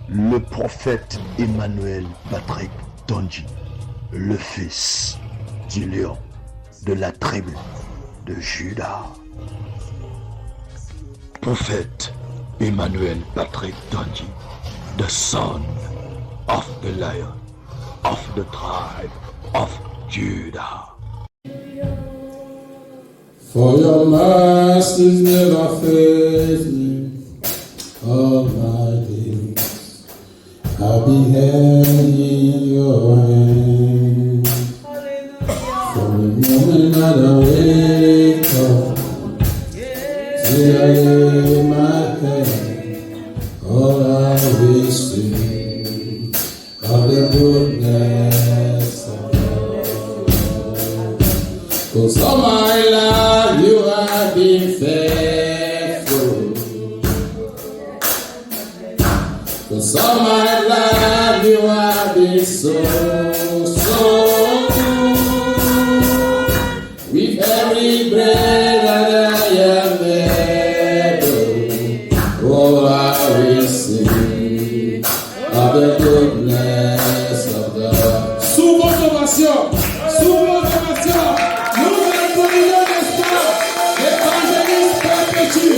le prophète Emmanuel Patrick Tondji, le fils du lion de la tribu de Juda. Prophète Emmanuel Patrick Tondji, the son of the lion of the tribe of Judah. For your mercies never fails me, all my days I've been held in your hand. From the moment that I wake up till I lay my head, all I will sing of the goodness of God. 'Cause all my life you have been faithful. 'Cause all my life you have been so good. With every breath that I am able, oh, I will sing of the goodness of God. Sous votre ovation, nous l'accompagnons, n'est-ce pas? L'évangéliste perpétue.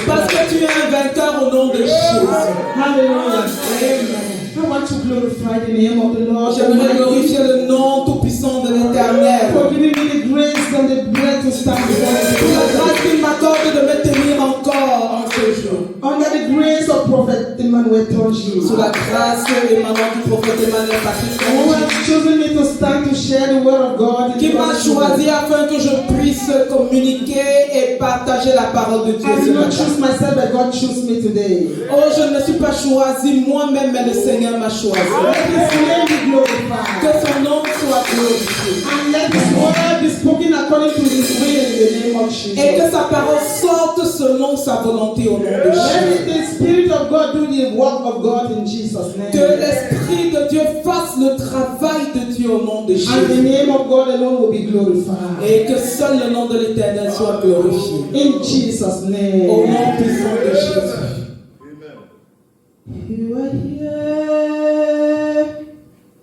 Parce que tu es un vainqueur au nom de Jésus. Hallelujah. Amen. I want to glorify the name of the Lord. J'aimerais glorifier le nom tout-puissant de l'Éternel. For giving me the grace and the breath to stand before Pour la you. grâce qu'il m'accorde de me tenir encore en ce jour. Under the grace of Prophet Emmanuel Tondji. Sous la grâce émanant du prophète Emmanuel Patrick Who Tondji, has chosen me to stand to share the word of God. in qui m'a God's choisi afin que je puisse communiquer et partager la parole de Dieu I ce did not matin. choose myself, but God chose me today. Oh, je ne me suis pas choisi moi-même, mais le Seigneur m'a choisi. Let His name be glorified. Que son nom soit glorifié. And let His word be spoken according to His will in the name of Jesus. Et que sa parole sorte selon sa volonté au nom de Jésus. Let the Spirit of God do the work of God in Jesus' name. Que l'Esprit de Dieu fasse le travail de Dieu au nom de And the Jésus. name of God alone will be glorified. Et que seul le nom de l'Éternel soit glorifié. In Jesus' name. Au nom puissant de Jésus. You are here,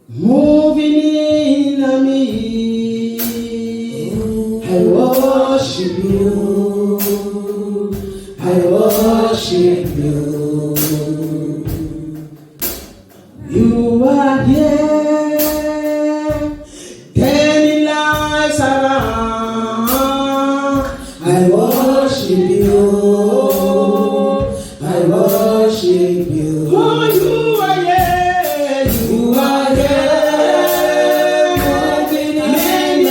moving in me. I worship you. I worship you. You are here, turning lives around. I worship you. I worship you. Oh, you are here. You are here, moving in me.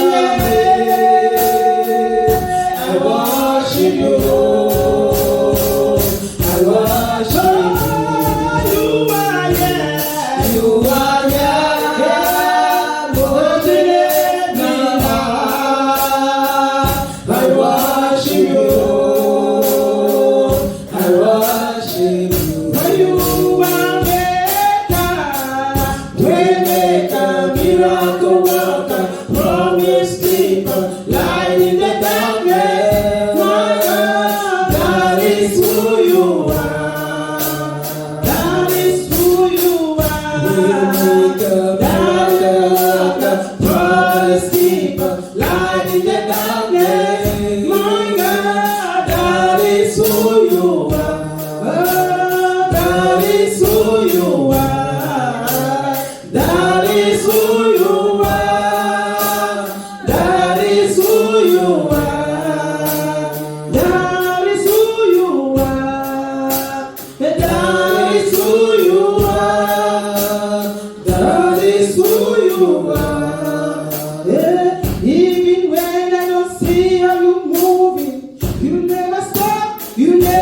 I worship you. I worship you. You are here. You are here, moving in me. I worship you. I worship you. For you are maker, way maker, miracle worker, promise keeper, light in the darkness. My God, that is who you are. That is who you are. Waymaker, miracle worker, promise keeper, light in the darkness. My God, that is who you are. Oh, that is who you are. That is who you are. That is who you are. That is who you are. That is who you are.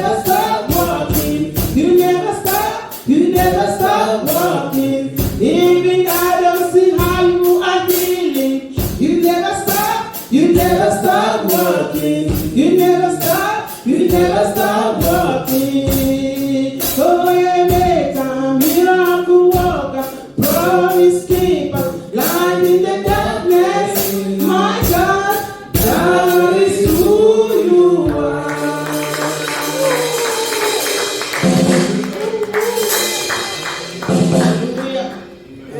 never stop walking. You never stop. You never stop walking. Even I don't see how you are feeling. You never stop. You never stop walking. You never stop. You never stop walking. Oh, you make a miracle worker, promise keeper, light in the darkness. My God, that is who you are.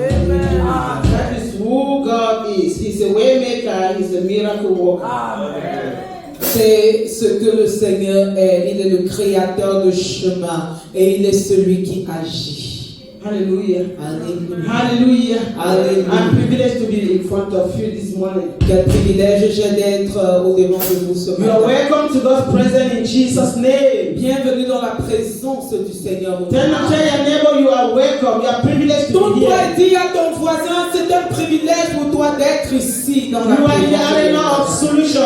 That is who God is. He's a way maker, he's a miracle worker. C'est ce que le Seigneur est. Il est le créateur de chemin et il est celui qui agit. Hallelujah. Alléluia. Hallelujah. Alléluia. I'm privileged to be in front of you this morning. Quel privilège j'ai d'être au devant de vous ce You are matin. welcome to God's presence in Jesus' name. Bienvenue dans la présence du Seigneur. Tell your neighbor you are welcome. You are privileged to Donc, be toi, here. dis à ton voisin, c'est un privilège pour toi d'être ici dans la You are in the présence. arena of solution.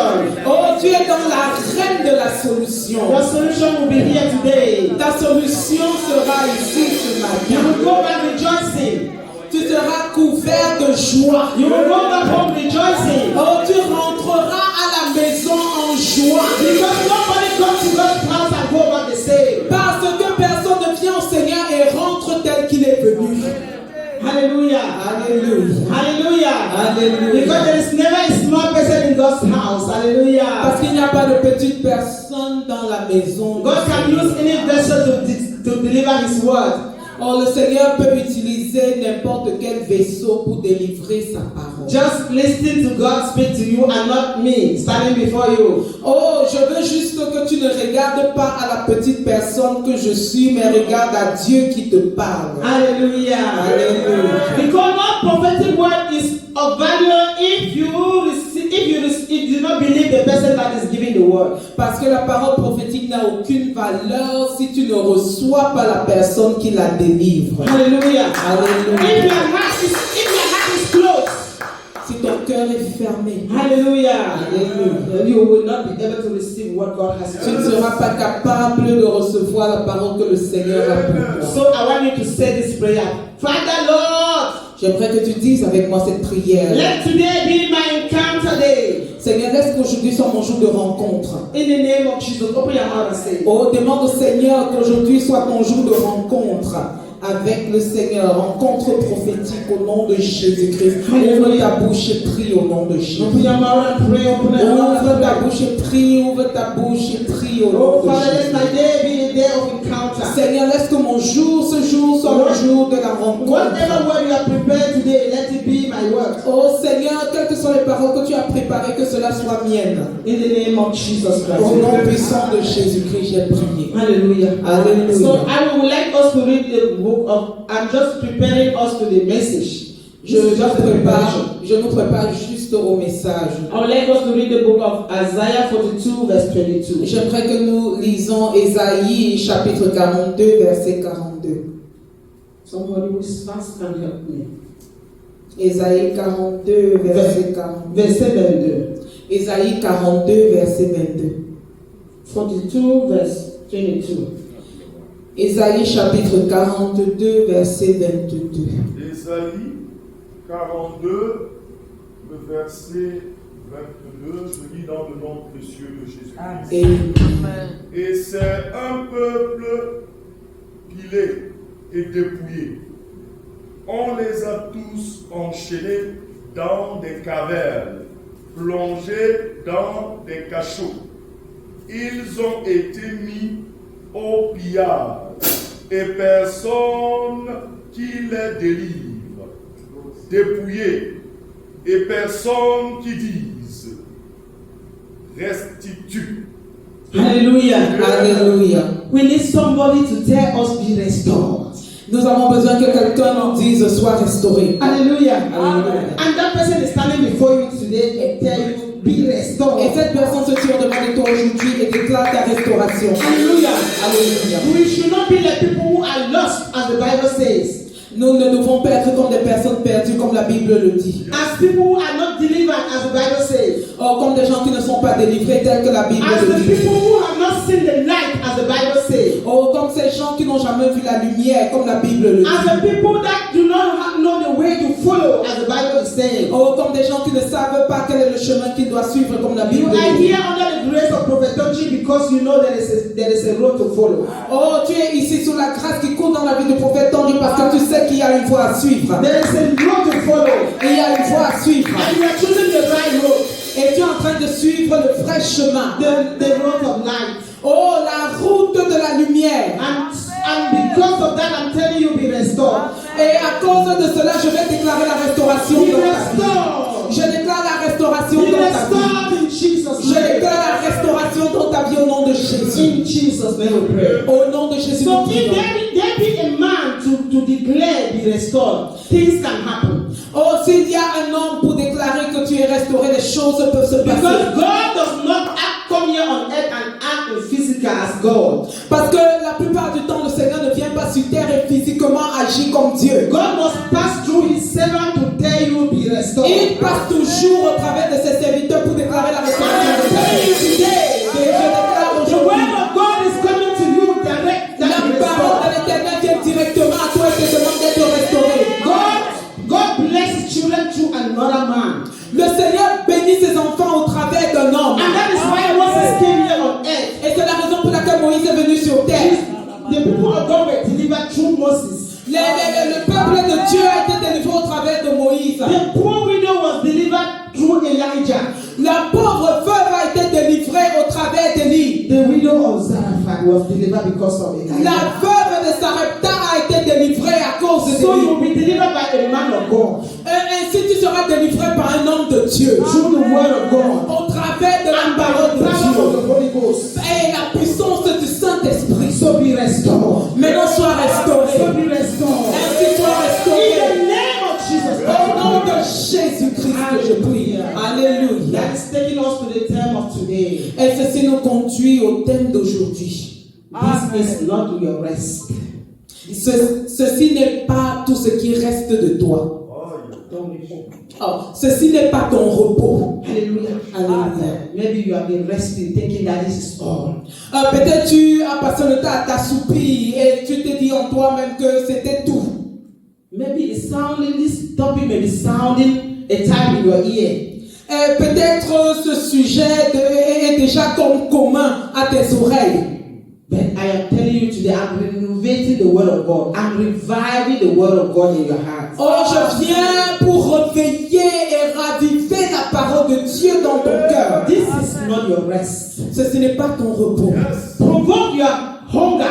Oh, tu es dans l'arène de la solution. Your solution will be here today. Ta solution sera ici ce You matin. will go back rejoicing. Tu seras couvert de joie. You will go back home rejoicing. Oh, tu rentreras à la maison en joie. Because nobody comes to God's house and go back the same. Parce que personne ne vient au Seigneur et rentre tel qu'il est venu. Hallelujah. Alléluia. Hallelujah. Alléluia. Because there is never a small person in God's house. Hallelujah. Parce qu'il n'y a pas de petite personne dans la maison. God can use any vessel to deliver His word. Oh, le Seigneur peut utiliser n'importe quel vaisseau pour délivrer sa parole. Just listen to God speak to you and not me standing before you. Oh, je veux juste que tu ne regardes pas à la petite personne que je suis, mais regarde à Dieu qui te parle. Hallelujah. Hallelujah. Because no prophetic word is of value if you do not believe the person that is giving the word. Parce que la parole prophétique n'a aucune valeur si tu ne reçois pas la personne qui la délivre. Hallelujah. Alléluia. If your heart is closed, Si ton cœur est fermé, hallelujah, Hallelujah. you will not be able to receive what God has tu ne given. seras pas capable de recevoir la parole que le Seigneur a pour toi. So I want you to say this prayer. Father Lord, J'aimerais que tu dises avec moi cette prière. let today be my encounter day. Seigneur, laisse qu'aujourd'hui soit mon jour de rencontre. In the name of Jesus, open your mouth and say. Oh, demande au Seigneur qu'aujourd'hui soit ton jour de rencontre avec le Seigneur, rencontre prophétique au nom de Jésus-Christ. Ouvre ta bouche et prie au nom de Jésus. Open your mouth and pray. Open your mouth Ouvre and ta pray. bouche et prie, ouvre ta bouche et prie au nom Oh de Father, let Jésus. my day be a day of encounter. Seigneur, laisse que mon jour, ce jour, soit le jour de la rencontre. Whatever word you have prepared today, let it be my word. Oh Seigneur, quelles que soient les paroles que tu as préparées, que cela soit mienne. In the name of Jesus Christ. Au nom puissant de Jésus-Christ, j'ai prié. Hallelujah. Alléluia. So I would like us to read the book of. I'm just preparing us to the message. Je nous prépare juste au message. I would like us to read the book of Isaiah 42, verse 22. J'aimerais que nous lisons Ésaïe chapitre 42, verset 42. Somebody who is fast can help me. Ésaïe 42, verset 42. Verset 22. Ésaïe 42, verset 22. 42, verse 22. Ésaïe chapitre 42, verset 22. Ésaïe 42, le verset 22, je lis dans le nom précieux de Jésus-Christ. Et c'est un peuple pilé et dépouillé. On les a tous enchaînés dans des cavernes, plongés dans des cachots. Ils ont été mis au pillage et personne qui les délivre, dépouillés et personne qui dise restitue. Hallelujah. Alléluia. We need somebody to tell us be restored. Nous avons besoin que quelqu'un nous dise sois restauré. Hallelujah. Alléluia. And that person is standing before you today and tell you be restored. Et cette personne se tient devant de toi aujourd'hui et déclare ta restauration. Hallelujah. Alléluia. We should not be like people who are lost, as the Bible says. Nous ne devons pas être comme des personnes perdues, comme la Bible le dit. As people who are not delivered, as the Bible says. Or, comme des gens qui ne sont pas délivrés, tels que la Bible As le the dit. people who have not seen the light, as the Bible n'ont jamais vu la lumière, comme la Bible le dit. As the people that do not know the way to follow, as the Bible is saying. Oh, comme des gens qui ne savent pas quel est le chemin qu'ils doivent suivre, comme la Bible You are le dit. here under the grace of Prophet Tonji because you know there is a road to follow. Oh, tu es ici sous la grâce qui court dans la vie du prophète Tonji parce que tu sais qu'il y a une voie à suivre. There is a road to follow. Et il y a une voie à suivre. And you are choosing the right road. Et tu es en train de suivre le vrai chemin. The road of light. Oh, la route de la lumière. And because of that, I'm telling you, be restored. Et à cause de cela, je vais déclarer la restauration Be dans ta vie. restored. Je déclare la restauration Be dans ta vie. restored in Jesus' Je name. déclare la restauration dans ta vie au nom de Jésus. In Jesus' name we pray. Au nom de Jésus. So nous if prions. there be a man to declare be restored, things can happen. Oh, s'il y a un homme pour déclarer que tu es restauré, les choses peuvent se Because passer. God does not come here on earth and act in physical as God. Parce que la plupart du temps, le Seigneur ne vient pas sur terre et physiquement agir comme Dieu. God must pass through his servant to tell you be restored. Il passe toujours au travers de ses serviteurs pour déclarer la restauration de ta vie. Et je déclare The aujourd'hui, word of God is coming to you direct. la parole de l'Éternel vient directement à toi et te demande d'être restauré. God bless his children through another man. Le Seigneur bénit ses enfants au travers d'un homme. And that is why Moses came here on earth. Et c'est la raison pour laquelle Moïse est venu sur terre. The people of God were delivered through Moses. Le peuple de Dieu a été délivré au travers de Moïse. The poor widow was delivered through Elijah. La pauvre veuve a été délivrée au travers d'Élie. The widow of Zarephath was delivered because of Elijah. La veuve de Sarepta a été délivrée à cause So d'Élie. you will be delivered by a man of God. Ainsi tu seras délivré par un homme de Dieu. Through the word of God. Au travers de la And by parole the de power of Dieu. the Holy Ghost. Et la puissance du Saint-Esprit. So be restored. Maintenant sois So restauré. be restored. Ainsi sois In restauré. the name of Jesus. Au nom de Jésus-Christ que je prie. Alléluia. That is taking us to the theme of today. Et ceci nous conduit au thème d'aujourd'hui. This is not your rest. Ceci n'est pas tout ce qui reste de toi. Don't be fooled. Oh, ceci n'est pas ton repos. Hallelujah. Hallelujah. Maybe you have been resting, thinking that this is all. Peut-être tu as passé le temps à t'assoupir et tu t'es dit en toi-même que c'était tout. Maybe it's sounding, this topic may be sounding a time in your ear. Peut-être ce sujet est déjà comme commun à tes oreilles. But I am telling you today, I'm renovating the word of God. I'm reviving the word of God in your heart. Oh, je viens pour réveiller et raviver la parole de Dieu dans ton cœur. This is not your rest. Ceci n'est pas ton repos. Provoke your hunger.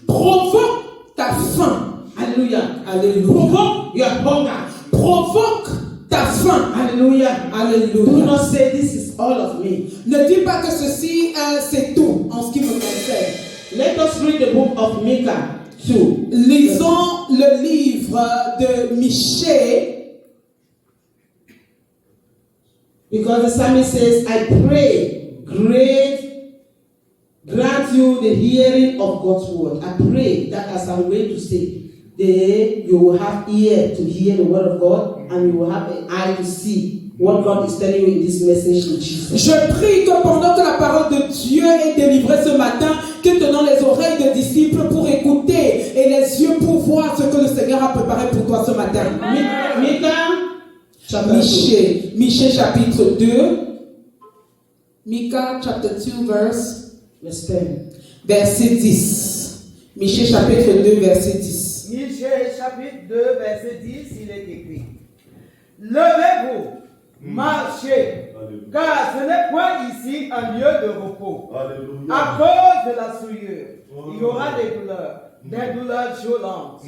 Provoque ta faim. Hallelujah. Alléluia. Provoke your hunger. Provoque ta faim. Hallelujah. Do Alléluia. not say this is all of me. Ne dis pas que ceci c'est tout en ce qui me concerne. Let us read the book of Micah 2. Lisons le livre de Michée. Because the psalmist says, I pray, grant you the hearing of God's word. I pray that as I'm going to say, you will have ear to hear the word of God and you will have an eye to see what God is telling you in this message in Jesus. Je prie que pendant que la parole de Dieu est délivrée ce matin, que tu donnes les oreilles de disciples pour écouter et les yeux pour voir ce que le Seigneur a préparé pour toi ce matin. Micah chapter 2. Michée chapitre 2. Micah chapter 2 verse 10. verset 10. Michée chapitre 2 verset 10. Michée chapitre 2 verset 10, il est écrit: Levez-vous, marchez, car ce n'est point ici un lieu de repos. Alléluia. À cause de la souillure, il y aura des douleurs violentes.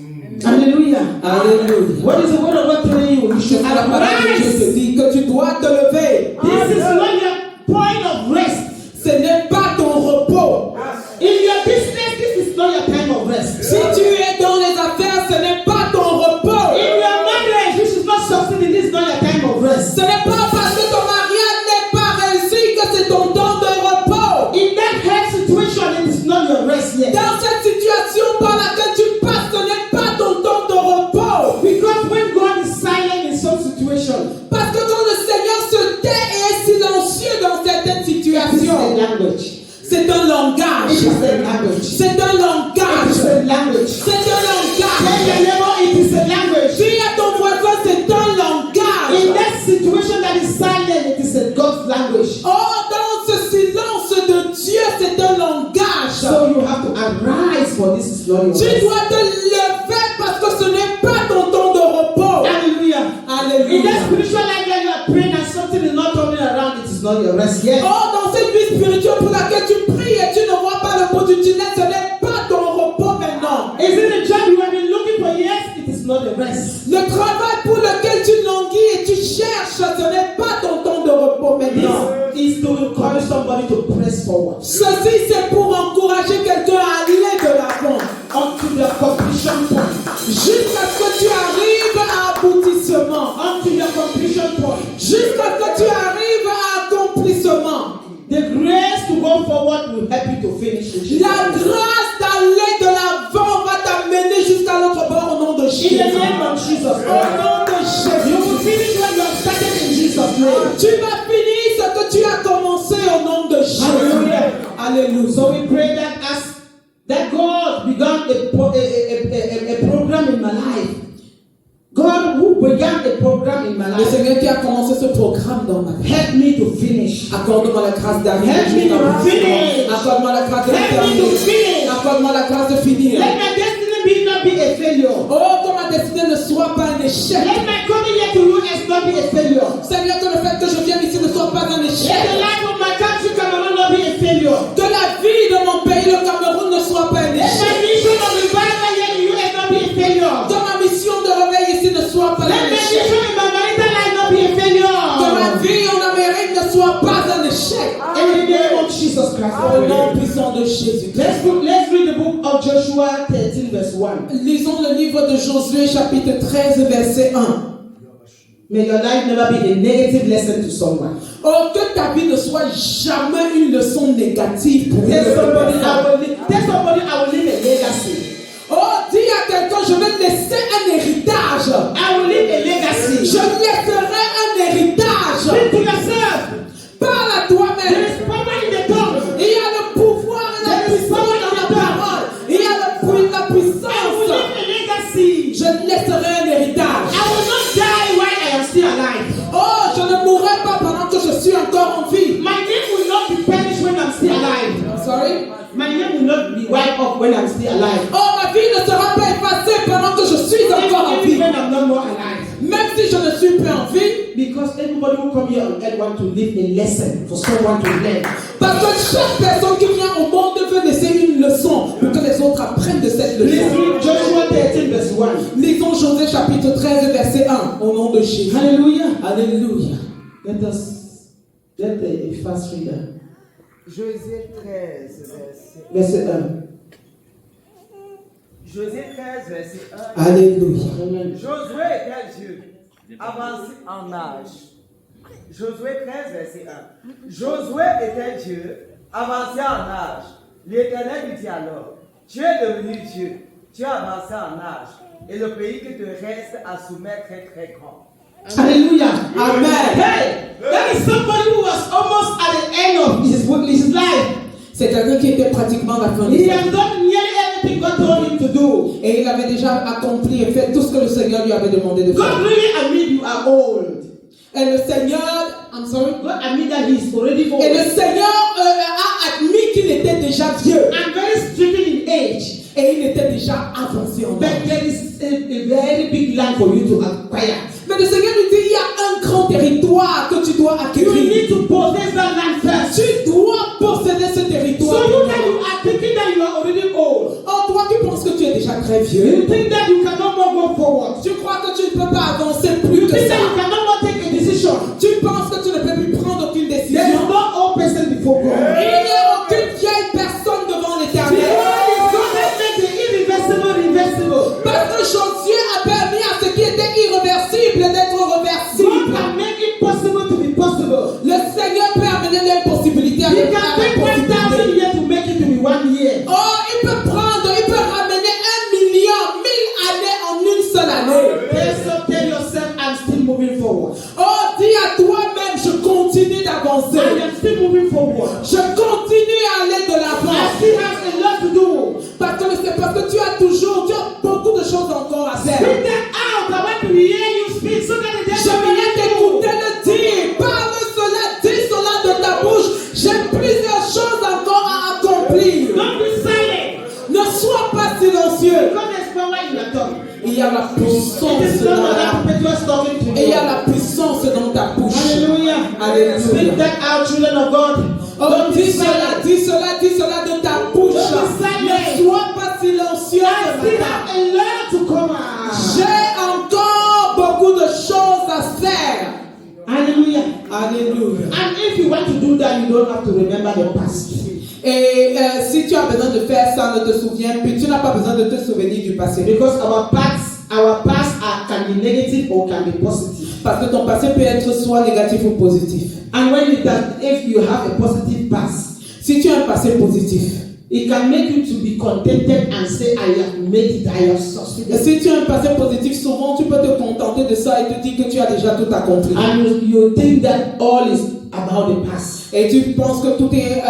Hallelujah. Alléluia. What is the word of God telling you? You should La parole de Dieu te arise. dit que tu dois te lever. This is not your point of rest. Ce n'est pas ton repos. In your business, this is not your time of rest. Si tu es dans les affaires, ce n'est pas ton repos. In your marriage, this is not succeeding. This is not your time of rest. Ce n'est pas parce que ton mariage n'est pas réussi que c'est ton temps de repos. In that health situation, it is not your rest yet. Dans cette situation par laquelle tu passes, ce n'est pas ton temps de repos. Because when God is silent in some situation, Parce que quand le Seigneur se tait et est silencieux dans certaines this is situations, the language. C'est un langage. It is a language. C'est un langage. It is a language. C'est un langage. Tell your neighbor it is a language. Dis à ton voisin, c'est un In langage. that situation that is silent, it is a God's language. Oh, dans ce silence de Dieu, c'est un langage. So you have to arise, for this is not your Tu rest. dois te lever parce que ce n'est pas ton temps de repos. Hallelujah. In that Alléluia. spiritual life that you are praying and something is not coming around, it is not your rest yet. Oh, dans cette vie spirituelle pour laquelle tu pries et tu ne vois pas le bout du tunnel, ce n'est pas ton repos maintenant. Is it a job you have been looking for years? It is not a rest. Le travail pour lequel tu languis et tu cherches, ce n'est pas ton temps de repos maintenant. This is to encourage somebody to press forward Ceci, c'est pour encourager quelqu'un à aller de l'avant. unto the completion point. Jusqu'à ce que tu arrives à aboutissement. Unto the completion point. Jusqu'à ce que tu arrives à accomplissement. The grace to go forward will help you to finish it. La grâce d'aller de l'avant va t'amener jusqu'à l'autre bord au nom de In Jésus. the name of Jesus Au Christ. nom de You will Jésus. finish what you have started in Jesus' name. Tu vas finir ce que tu as commencé au nom de Jésus. Hallelujah. Alléluia. So we pray that as that God began a program in my life. God who began a program in my Le life, Seigneur qui a commencé ce programme dans ma vie. help me to finish. Accorde-moi la grâce d'arriver. Help me to finish. Accorde-moi la grâce de Help me to terminer. finish. Accorde-moi la grâce de finir. Let my destiny not be a failure. Oh, que ma destinée ne soit pas un échec. Let my coming here to you as not be a failure. Seigneur, que le fait que je vienne ici ne soit pas un Let échec. the life of my country Cameroon not be a failure. Que la vie de mon pays, le Cameroun, ne soit pas un Let my échec. mission of revival here in you as not be a failure. Que ma mission de réveil ici ne soit pas Let un my échec. mission in my marital life not be a Que failure. ma vie en Amérique ne soit pas un échec. In the name of Jesus Christ. Au nom puissant de Jésus. Let's read the book of Joshua 13 verse 1. Lisons le livre de Josué chapitre 13 verset 1. May your life never be a negative lesson to someone. Oh, que ta vie ne soit jamais une leçon négative pour une Tell autre somebody personne. I will leave a legacy. Oh, dis à quelqu'un, je vais laisser un héritage. I will leave a legacy. Je laisserai un héritage. Speak to yourself. Parle à There toi-même. is power in the tongue. Il y a le pouvoir et la puissance dans la parole. Il y a la I will puissance. leave a legacy. Je laisserai un héritage. I will not die while I am still alive. Oh, je ne mourrai pas pendant que je suis encore en vie. My name will not be punished when I'm still alive. Sorry? My name will not be wiped off when I'm still alive. Oh, ma vie ne sera pas effacée pendant que je suis encore en vie. Even when I'm not more alive. Même si je ne suis plus en vie. Because everybody who come here on earth want to leave a lesson for someone to learn. Parce que chaque personne qui vient au monde veut laisser une leçon pour que les autres apprennent de cette Let's leçon. read Joshua 13 verse 1. Lisons Josué chapitre 13 verset 1 au nom de Jésus. Hallelujah. Alléluia. Let a fast reader. Josué 13, Verset 1. Josué 13, verset 1. Alléluia. Amen. Josué était Dieu, avancé en âge. Josué 13, verset 1. Josué était Dieu, avancé en âge. L'Éternel lui dit alors, tu es devenu Dieu, tu as avancé en âge, et le pays qui te reste à soumettre est très grand. Hallelujah. Amen. Hey, that is somebody who was almost at the end of his life. C'est quelqu'un qui était pratiquement à la fin de He sa has vie. done nearly everything God told him to do. Et il avait déjà accompli et fait tout ce que le Seigneur lui avait demandé de God faire. really admit you are old. Et le Seigneur, I'm sorry. God admit that he is already old. Et le Seigneur a admis qu'il était déjà vieux. And very stricken in age. Et il était déjà avancé en But âge. there is a very big land for you to acquire. Mais le Seigneur lui dit, il y a un grand territoire que tu dois You acquérir. need to possess that land first. Tu dois posséder ce territoire. So you that you are thinking that you are already old. Oh, toi qui penses que tu es déjà très vieux. You think that you cannot more go forward. Tu crois que tu ne peux pas avancer plus You que think ça. that you cannot more take a decision. Tu penses que tu ne peux plus prendre aucune There is décision. no old person before God. Il n'y a aucune vieille personne devant God l'Éternel. is going to make the irreversible reversible. Parce que Josué a permis à ce qui était irréversible plie. Don't be silent. Ne sois pas silencieux. Because there's power in your tongue. Il y a la puissance It is dans not la that Petrus talking to Et il y a you. la puissance dans ta bouche. Hallelujah. Alléluia. Speak that out, children of God. Oh, Don't be dis cela silent. de ta bouche. Don't be silent. Ne sois pas silencieux. I still have a lot to come out. J'ai encore beaucoup de choses à faire. Hallelujah. Alléluia. And if you want to do that, you don't have to remember the past. Et si tu as besoin de faire ça, ne te souviens plus. Tu n'as pas besoin de te souvenir du passé. Because our past can be negative or can be positive. Parce que ton passé peut être soit négatif ou positif. And if you have a positive past, Si tu as un passé positif, it can make you to be contented and say, I have made it, I have et succeeded. si tu as un passé positif, souvent tu peux te contenter de ça et te dire que tu as déjà tout accompli. And you think that all is about the past. Et tu penses que tout est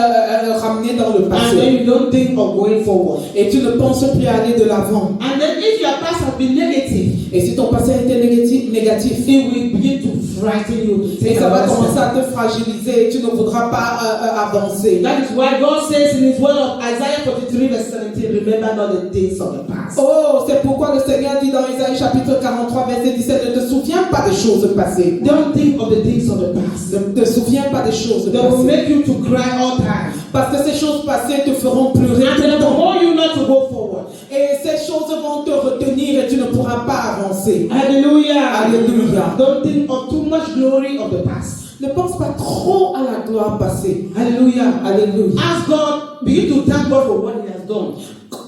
ramené dans le And then passé. you don't think of going forward. Et tu ne penses plus à aller de l'avant. And then if your past has been negative, Et si ton passé a été négatif, it will begin to frighten you to et take ça va another commencer step. à te fragiliser et tu ne voudras pas avancer. That is why God says in His word of Isaiah 43 verse 17, remember not the things of the past. Oh, c'est pourquoi le Seigneur dit dans Isaïe chapitre 43 verset 17, ne te souviens pas des choses passées. Don't think of the things of the past. Ne te souviens pas des choses They will passées. make you to cry all time. Parce que ces choses passées te feront pleurer And tout then le the temps. more you not to go forward. Et ces choses vont te retenir et tu ne pourras pas avancer. Hallelujah. Alléluia. Don't think of too much glory of the past. Ne pense pas trop à la gloire passée. Hallelujah. Alléluia. Ask God, begin to thank God for what He has done.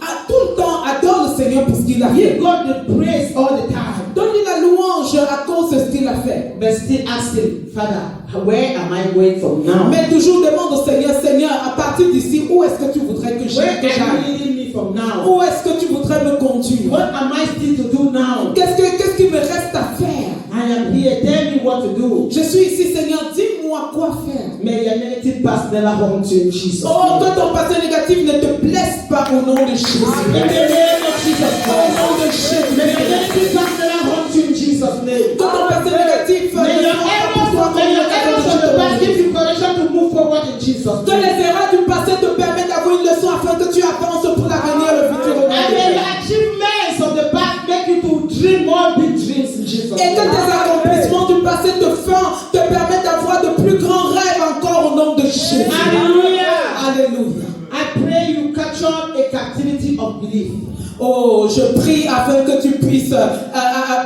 À tout le temps, adore le Seigneur pour ce qu'il a fait. Give God the praise all the time. Donne-lui la louange à cause de ce qu'il a fait. But still ask Him, Father, where am I going from now? Mais toujours demande au Seigneur, Seigneur, à partir d'ici, où est-ce que tu voudrais que Where are you j'aille? leading me from now? Où est-ce que tu voudrais me conduire? What am I still to do now? Qu'est-ce qu'il me reste à faire? I am here. Tell me what to do. Je suis ici, Seigneur, dis-moi quoi faire. May your negative past never haunt you in Jesus' Oh, que name. ton passé négatif ne te blesse pas au nom de Jésus. In the name of Jesus Au Christ. nom de Jésus. May your negative past never haunt you in Jesus' name. Que ton passé négatif May ne your soit pas pour toi errors of the past comme give you correction to move forward in Jesus' que name. les erreurs du passé te permettent d'avoir une leçon afin que tu avances pour l'avenir et le futur. au nom And de may Jésus. the achievements of the past make you to dream more big dreams in Jesus' Et que tes name. accomplissements du passé te permettent d'avoir de plus grands rêves encore au nom de Jésus. Hallelujah. Alléluia. I pray you capture a captivity of belief. Oh, je prie afin que tu puisses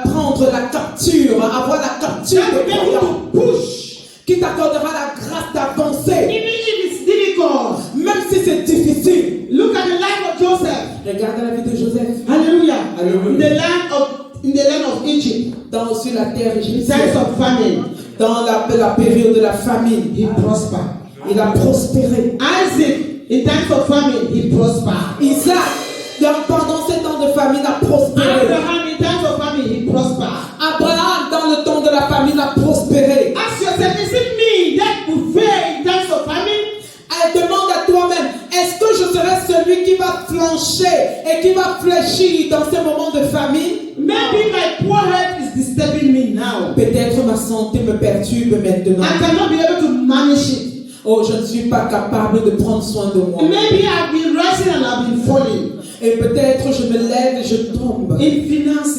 prendre la capture, avoir la capture That de will make you croyants, to push. qui t'accordera la grâce d'avancer, Even if it's difficult. même si c'est difficile. Look at the life of Joseph. Regarde la vie de Joseph. Hallelujah. Hallelujah. In the land of Egypt, Sur la terre in égyptienne, times of famine, dans la période de la famine, he prospered. il a prospéré. Isaac, in times of famine, he prospered. Isaac, pendant ces temps de famine, a prospéré. Abraham, in times of famine, he prospered. Abraham, dans le temps de la famine, a prospéré. Ask yourself, is it me that will fail in times of famine? Demande à toi-même, est-ce que je serai celui qui va flancher et qui va fléchir dans ces moments de famine? Maybe my poor health is disturbing me now. Peut-être ma santé me perturbe maintenant. I cannot be able to manage it. Oh, je ne suis pas capable de prendre soin de moi. Maybe I've been rising and I've been falling. Et peut-être je me lève et je tombe In finances,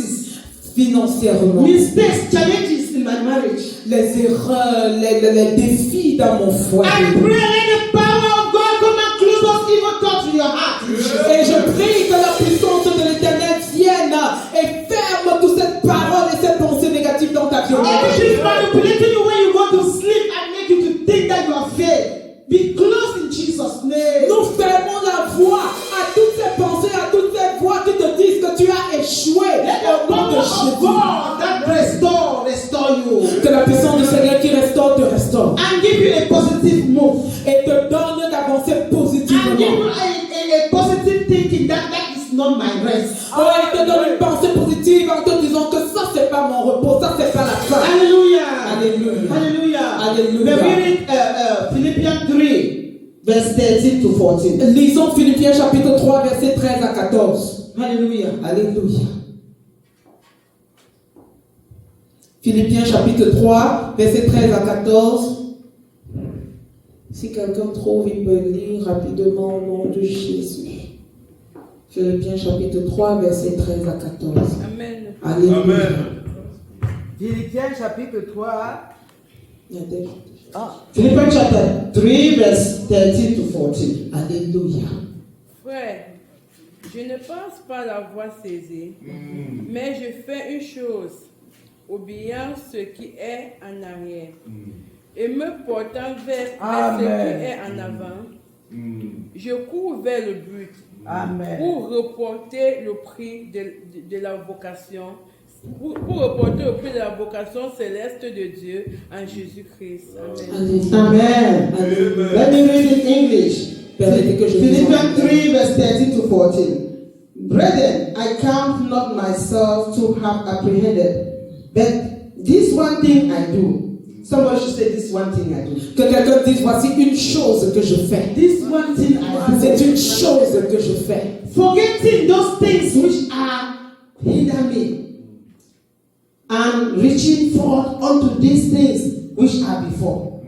financièrement. mistakes, challenges in my marriage. Les erreurs, les défis dans mon I foyer. pray let the power of God come and close those evil thoughts in your heart. Et je prie que la puissance de l'Éternel vienne et ferme toute cette parole et cette pensée négative dans ta vie. Everything manipulating you when you go to sleep and make you to think that you are failed. Be closed in Jesus' name. Nous fermons la voie à toutes ces pensées, à toutes ces voix qui te disent que tu as échoué. Let the Au nom de power of Jésus. God that restore you. Que la puissance du Seigneur qui restaure te restaure. And give you a positive move. Et te donne d'avancer And give you positivement. a positive thinking that is not my rest. Oh, et te donne une pensée positive en te disant que ça c'est pas mon repos, ça c'est pas la fin. Hallelujah. Alléluia. Hallelujah. Alléluia. May we read Philippians 3, verse 13 to 14. Lisons Philippiens chapitre 3, versets 13 à 14. Hallelujah. Alléluia. Philippiens chapitre 3, versets 13 à 14. Si quelqu'un trouve, il peut lire rapidement au nom de Jésus. Philippiens chapitre 3, versets 13 à 14. Amen. Alléluia. Amen. Philippiens chapitre 3. Philippians chapter 3, verse 13 to 14. Alléluia. Frère, je ne pense pas l'avoir saisi, mais je fais une chose, oubliant ce qui est en arrière, et me portant vers ce qui est en avant, je cours vers le but, Amen. pour reporter le prix de la vocation, pour reporter le prix de la vocation céleste de Dieu en Jésus-Christ. Amen. Amen. Alléluia. Let me read in English. Permettez que je lise en Philippians anglais. 3, verse 13 to 14. Brethren, I count not myself to have apprehended, but this one thing I do. Somebody should say, this one thing I do. Que quelqu'un dise, voici une chose que je fais. This one thing I do. C'est une chose que je fais. Forgetting those things which are hinder me, and reaching forth unto these things which are before.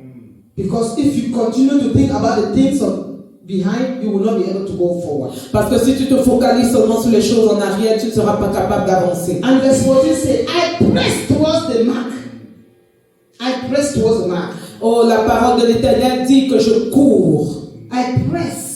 Because if you continue to think about the things of behind, you will not be able to go forward. Parce que si tu te focalises seulement sur les choses en arrière, tu ne seras pas capable d'avancer. And verse 14 says, I press towards the mark. I press towards the mark. Oh, la parole de l'Éternel dit que je cours. I press.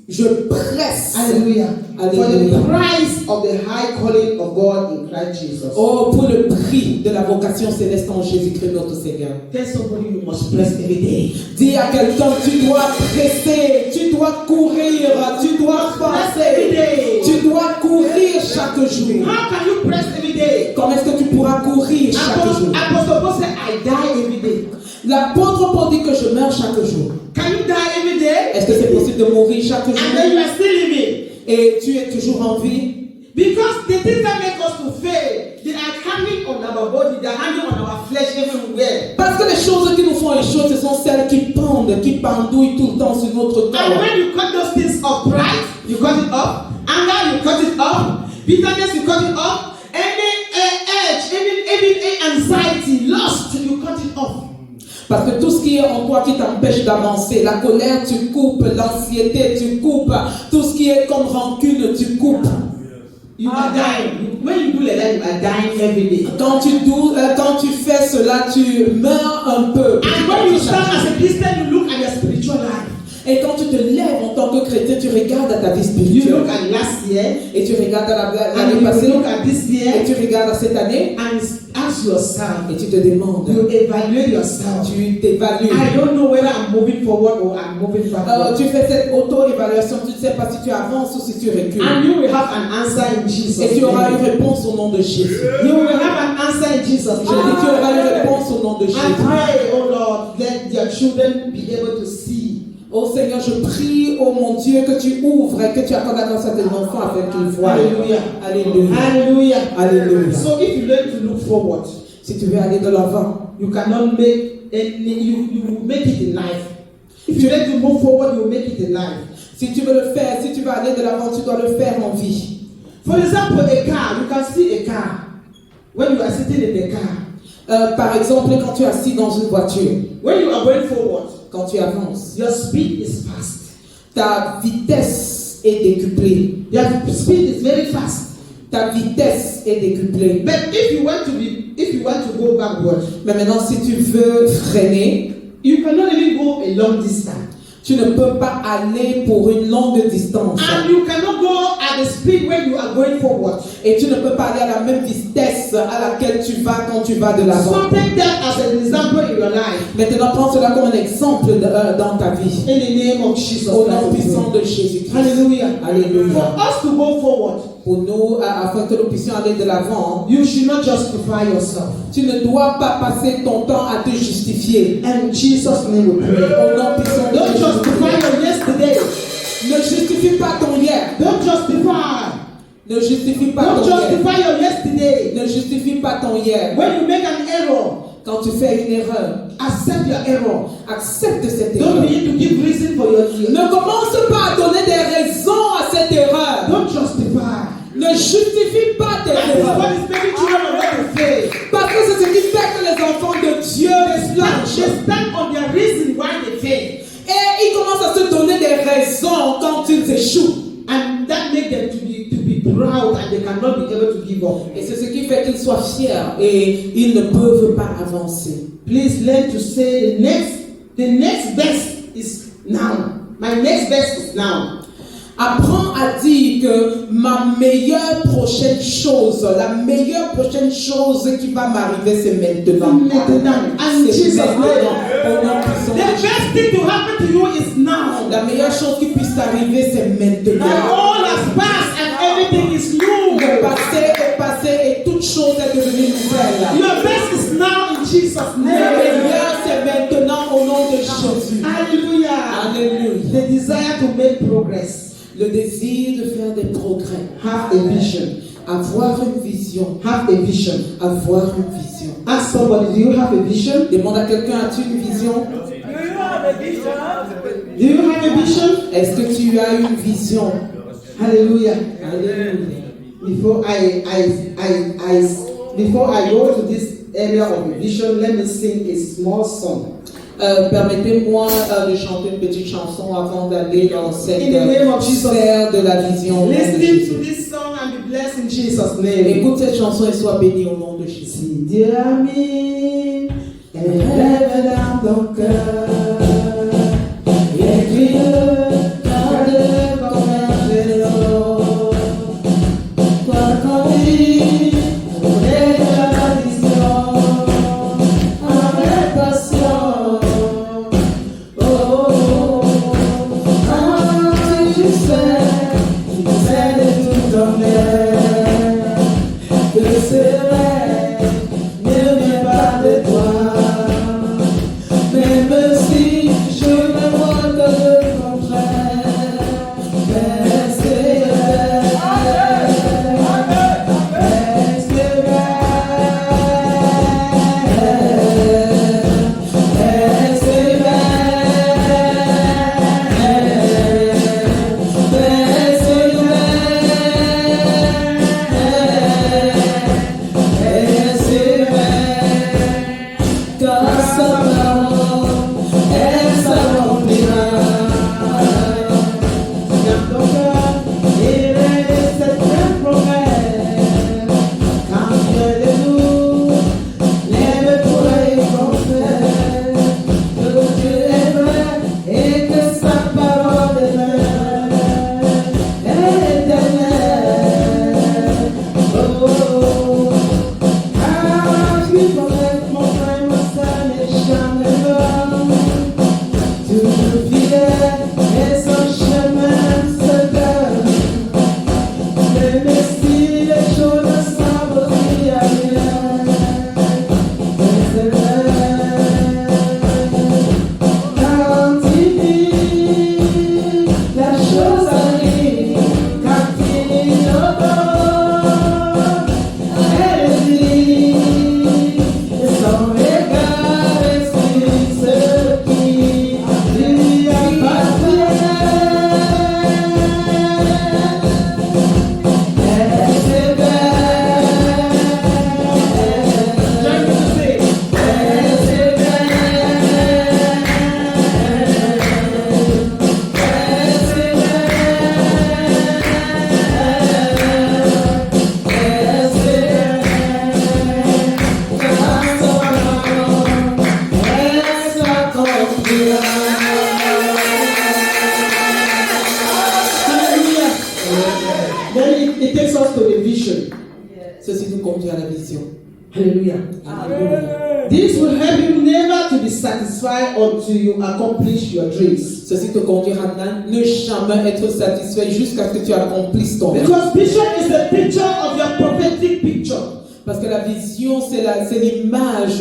Je presse. Hallelujah. For the Alléluia. price of the high calling of God in Christ Jesus. Oh, pour le prix de la vocation céleste en Jésus-Christ notre Seigneur. Tell somebody you must press every day. Dis à quelqu'un, tu dois presser, tu dois courir, tu dois passer, tu dois courir chaque jour. How can you press every day? Comment est-ce que tu pourras courir chaque jour? Apostle Paul said, I die every day. L'apôtre Paul dit que je meurs chaque jour. Can you die every day? Est-ce que c'est possible de mourir chaque And then you jour? are still living. Et tu es toujours en vie? Because the things that make us to fail, they are hanging on our body, they are hanging on our flesh everywhere. Parce que les choses qui nous font échouer, ce sont celles qui pendent, qui pendouillent tout le temps sur notre And corps. when you cut those things off, pride, you cut it off. Anger, you cut it off. Bitterness, you cut it off. Any edge, any anxiety, lust, you cut it off. Parce que tout ce qui est en toi qui t'empêche d'avancer, la colère, tu coupes, l'anxiété, tu coupes, tout ce qui est comme rancune, tu coupes. You are dying. When you do like that, you are dying every day. Quand tu fais cela, tu meurs un peu. And when you stand as a Christian, you look at your spiritual life. Et quand tu te lèves en tant que chrétien, tu regardes à ta vie You spirituelle. look at last year, Et tu regardes à and l'année you passée. look at this Et year, tu regardes à cette année. and ask yourself. Et tu te demandes. You evaluate yourself. Tu t'évalues. I don't know whether I'm moving forward or I'm moving backward. Tu fais cette auto-évaluation. Tu ne sais pas si tu avances ou si tu recules. And you will have an answer in Jesus' Et tu auras une name. réponse au nom de Jésus. You will have an answer in Jesus' Je dis, tu auras une réponse au nom de I Jésus. pray, oh Lord, let your children be able to see. Oh Seigneur, je prie, oh mon Dieu, que tu ouvres et que tu accordes la grâce à tes enfants afin qu'ils voient. Alléluia. Alléluia. Hallelujah. Alléluia. So if you learn to look forward, Si tu veux aller de l'avant, you cannot make any, you will make it in life. If you learn to move forward, you will make it in life. si tu veux le faire, si tu veux aller de l'avant, tu dois le faire en vie. For example, a car, you can see a car. When you are sitting in the car, Par exemple, quand tu es assis dans une voiture, when you are going forward, quand tu avances, your speed is fast. ta vitesse est décuplée. Your speed is very fast. Ta vitesse est décuplée. But if you want to go backward, Mais maintenant, si tu veux freiner, you cannot even go a long distance. tu ne peux pas aller pour une longue distance. And you cannot go at the speed when you are going forward. Et tu ne peux pas aller à la même vitesse à laquelle tu vas quand tu vas de l'avant. So take that as an example in your life. Maintenant, prends cela comme un exemple dans ta vie. In the name of Jesus Au nom puissant Christ. de Jésus-Christ. Hallelujah. Alléluia. For us to go forward, Pour nous, afin que nous puissions aller de l'avant, you should not justify yourself. tu ne dois pas passer ton temps à te justifier. And in Jesus' name we pray. Au nom puissant de Don't justify Jésus-Christ. your yesterday. Ne justifie pas ton hier. Don't justify. Ne justifie pas Don't ton hier. justify your yesterday. Ne justifie pas ton hier. When you make an error, Quand tu fais une erreur, accept your error. accepte cette Don't erreur. need to give reason for your error. Ne commence pas à donner des raisons à cette erreur. Don't justify. Ne justifie pas tes That is what erreurs. is making children of God to fail. Parce que c'est ce qui fait que les enfants de Dieu They planchent. stand on their reason why they fail. Et échouent. And that makes them to be proud and they cannot be able to give up. Et c'est ce qui fait qu'ils soient fiers et ils ne peuvent pas avancer. Please learn to say the next best is now. My next best is now. Apprends à dire que ma meilleure prochaine chose, la meilleure prochaine chose qui va m'arriver, c'est maintenant. Maintenant. And C'est Jesus' maintenant. name. Au nom puissant de The Jésus. best thing to happen to you is now. La meilleure chose qui puisse t'arriver, c'est And maintenant. all has passed and everything is new. Le passé est passé et toute chose est devenue nouvelle. Your best is now in Jesus' Le name. meilleur, c'est maintenant au nom de Jésus. Hallelujah. Alléluia. The desire to make progress. Le désir de faire des progrès. Have a vision. Avoir une vision. Have a vision. Avoir une vision. Ask somebody, do you have a vision? Demande à quelqu'un, as-tu une vision? Do you have a vision? Do you have a vision? Est-ce que tu as une vision? Hallelujah. Alléluia. Before I go to this area of vision, let me sing a small song. Permettez-moi de chanter une petite chanson avant d'aller dans cette In the name of Jesus. sphère de la vision. au nom de Listen to Jésus. this song and be blessed in Jesus' name. Écoute cette chanson et sois béni au nom de Jésus. Si Dieu a mis un rêve dans ton cœur, écris-le, garde-le comme un trésor. Quoi qu'on dise, on est dans la vision, avec passion. Oh, oh, oh. Ah, tu sais de tout ton être, que c'est vrai, ne vient pas de toi. Même si je ne vois que le contraire, mais c'est vrai, mais c'est vrai, mais c'est vrai, mais c'est vrai, car sa parole, elle s'accomplira. Dans ton cœur, il est cette même promesse. Quand tu es debout, lève-toi et confesse que Dieu est vrai et que sa parole est vraie. Elle est éternelle. Oh, oh, oh. Ah, je suis correct, mon frère, ma sœur, n'est jamais loin. Toujours fidèle et son chemin se donne. Même si les choses ne semblent aussi à rien, mais c'est vrai. Quand il dit, la chose arrive. Quand il ordonne, elle dit. Son regard exprime ce qui lui appartient. C'est vrai. C'est Then it takes us to the vision. Ceci nous conduit à la vision. Hallelujah. Alléluia. This will help you never to be satisfied until you accomplish your dreams. Ceci te conduira à ne jamais être satisfait jusqu'à ce que tu accomplisses ton rêve. Because vision is a picture of your prophetic picture. Parce que la vision, c'est l'image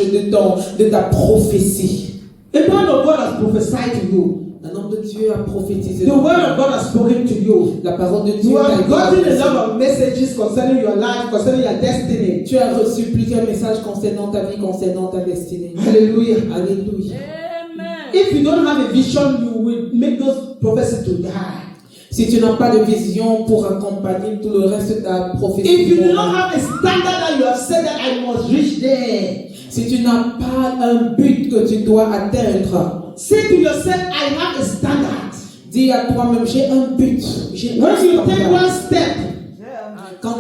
de ta prophétie. A man of God has prophesied to you. Un homme de Dieu a prophétisé. The word of God has spoken to you. La parole de Dieu You t'a have été gotten a adressée. lot of messages concerning your life, concerning your destiny. Tu as reçu plusieurs messages concernant ta vie, concernant ta destinée. Hallelujah. Alléluia. Amen. If you don't have a vision, you will make those prophecies to die. Si tu n'as pas de vision pour accompagner tout le reste de ta prophétie, If you do not have a standard that you have said that I must reach there, si tu n'as pas un but que tu dois atteindre, say to yourself, I have a standard. Dis à toi-même, j'ai un but. J'ai un Once you take standard. one step, Quand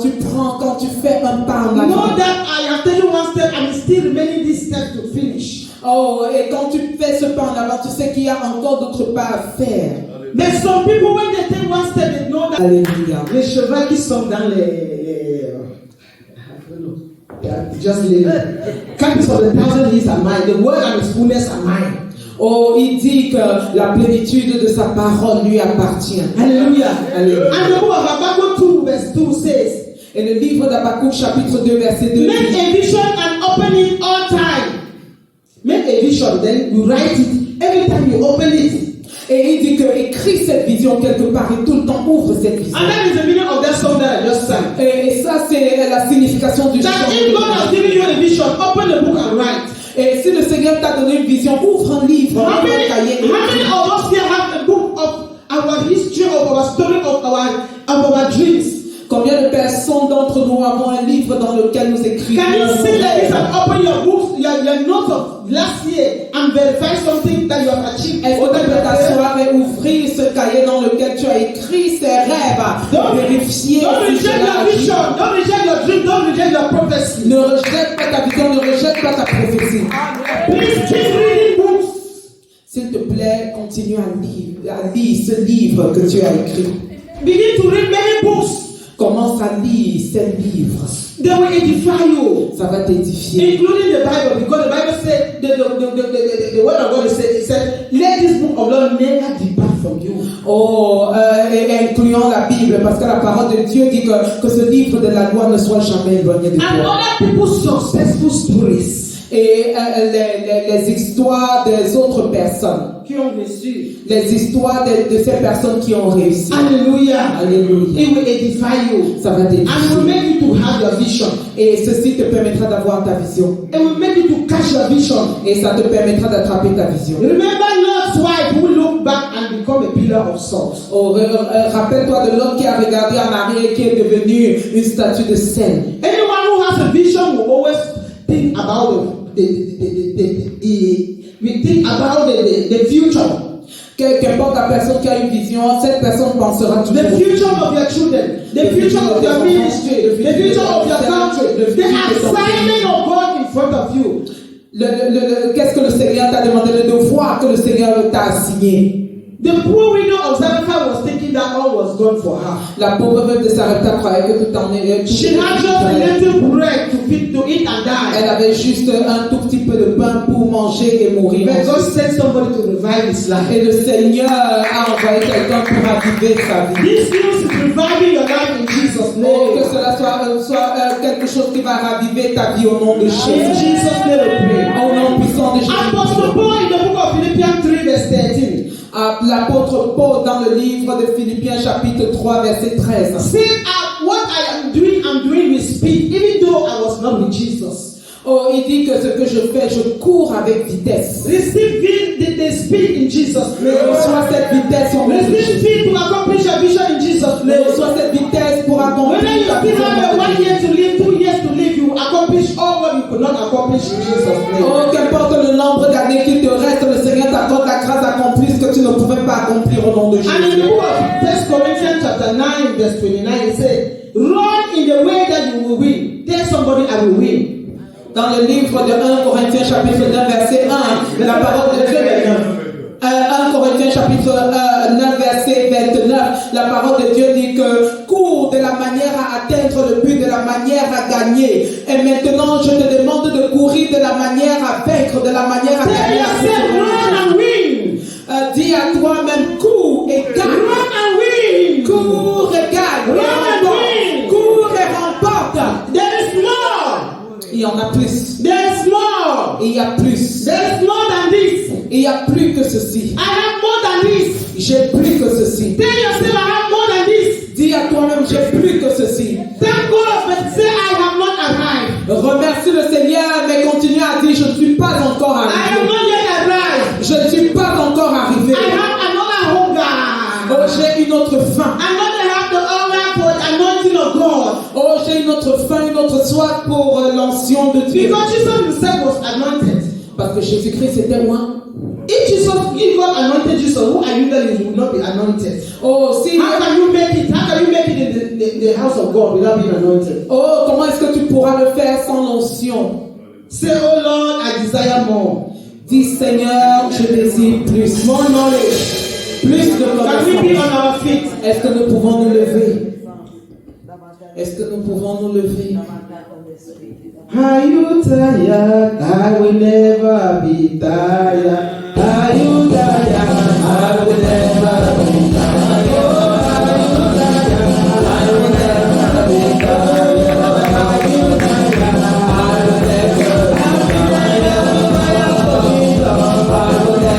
tu fais un pas en know avant. that I have taken one step and it's still remaining this step to finish. Oh, et quand tu fais ce pas en avant, tu sais qu'il y a encore d'autres pas à faire. But some people, when they take one step, they know that Alléluia. les chevaux qui sont dans I don't know. Yeah, just leave it. Copies of the 1,000 years are mine. The word and its fullness are mine. Oh, il dit que la plénitude de sa parole lui appartient. Hallelujah. Alléluia. And the book of Habakkuk 2 verse 2 says, Et le livre d'Habakkuk chapitre 2 verset 2 make dit, a vision and open it all time. Make a vision, then you write it. Every time you open it. et il dit que écris cette vision quelque part et tout le temps ouvre cette vision. And that is the meaning of that song that I just sang. Et ça c'est la signification du chant. That if God has given you a vision, open the book and write. Et si le Seigneur t'a donné une vision, ouvre un livre, How ouvre many un cahier. of us here have a book of our history, of our story, of our dreams? Combien de personnes d'entre nous avons un livre dans lequel nous écrivons? Can you sit like this and open your books, your notes of last year and verify something that you have achieved? Est-ce que tu peux t'asseoir et ouvrir ce cahier dans lequel tu as écrit ces rêves? Vérifier Don't si reject tu l'as your agi. vision, don't reject your dream, don't reject your prophecy. Ne rejette pas ta vision, ne rejette pas ta prophétie. Please keep reading books. S'il te plaît, continue à lire ce livre que tu as écrit. Begin to read many books. Commence à lire ces livres. They will edify you. Ça va t'édifier. Including the Bible, because the Bible said, the word of God is said, it said, let this book of law never depart from you. Oh, et incluant la Bible, parce que la parole de Dieu dit que ce livre de la loi ne soit jamais éloigné de And toi. other people's successful stories Et les histoires des autres personnes, qui ont reçu. les histoires de ces personnes qui ont réussi. Hallelujah. Alléluia. It will edify you. Ça va And it will t'édifier. make you to have your vision. Et ceci te permettra d'avoir ta vision. It will make you to catch your vision. Et ça te permettra d'attraper ta vision. Remember Lot's wife who looked back and become a pillar of salt. Oh, rappelle-toi de l'homme qui a regardé en arrière et qui est devenu une statue de sel. Anyone who has a vision will always think about we think about the future. Qu'importe la personne qui a une vision, cette personne pensera toujours. The future of your children, the future of your ministry, the future of your country, the assignment of God in front of you. Qu'est-ce que le Seigneur t'a demandé, le devoir que le Seigneur t'a assigné? The poor widow of Zarephath was thinking that all was gone for her. La pauvre veuve de Sarepta croyait que tout en est. She had just a little bread to eat and die. Elle avait juste un tout petit peu de pain pour manger et mourir. But God sent somebody to revive his life. Et le Seigneur a envoyé quelqu'un pour raviver sa vie. This news is reviving your life in Jesus' Oh, name. que cela soit quelque chose qui va raviver ta vie au nom de In Jésus. Jesus' name we pray. Au nom puissant de Jésus. Apostle Paul in the book of Philippians 3 verse 13 L'apôtre Paul dans le livre de Philippiens chapitre 3 verset 13. said, what I am doing with speed, even though I was not with Jesus. Oh, il dit que ce que je fais, je cours avec vitesse. Receive the speed in Jesus' Mais name. reçois cette vitesse au nom de Receive Jésus. speed to accomplish your vision in Jesus' Mais name. reçois cette vitesse pour accomplir Whether you ta still vision au have nom de 1 Jésus. year to live, 2 years to live, you will accomplish all what you could not accomplish in Jesus' name. Oh, qu'importe le nombre d'années qu'il te reste, le Seigneur t'accorde la grâce d'accomplir ce que tu ne pouvais pas accomplir au nom de And in Jésus. the book of 1 Corinthians chapter 9 verse 29 it says, run in the way that you will win. Tell somebody I will win. Dans le livre de 1 Corinthiens chapitre 9 verset 1, la parole de Dieu. 1 Corinthiens chapitre 9 verset 29, la parole de Dieu dit que cours de la manière à atteindre le but, de la manière à gagner. Et maintenant je te demande de courir de la manière à vaincre, de la manière à Tell gagner. yourself run and win. Dis à toi-même cours et gagne. Run and win. Cours et gagne. Run and win. Cours et remporte. There is more. Il y en a plus. There is more. Il y a plus. There is more than this. Il y a plus que ceci. I have more than this. J'ai plus que ceci. Tell yourself I have more than this. Dis à toi-même, j'ai plus que ceci. Thank God, but say I have not arrived. Remercie le Seigneur, mais continue à dire, je ne suis pas encore I have arrivé. not yet arrived. Je ne suis pas encore arrivé. I have another hunger. Oh, j'ai une autre faim. I not have the hunger for the anointing of God. Oh, j'ai une autre faim, une autre soif pour l'onction de Dieu. Because Jesus himself was anointed. Parce que Jésus-Christ était loin. If God anointed you, so who are you that you will not be anointed? Oh, si. How can you make it? How can you make it in the house of God without being anointed? Oh, comment est-ce que tu pourras le faire sans l'onction? Say, oh Lord, I desire more. Dis Seigneur, je désire plus. More knowledge. Plus de Can we be connaissances. on our feet? Est-ce que nous pouvons nous lever? Est-ce que nous pouvons nous lever? Are you tired? I will never be tired. Are you tired? I will never be tired. Are you tired? I will never be tired. Are you tired? I will never be tired. I will never be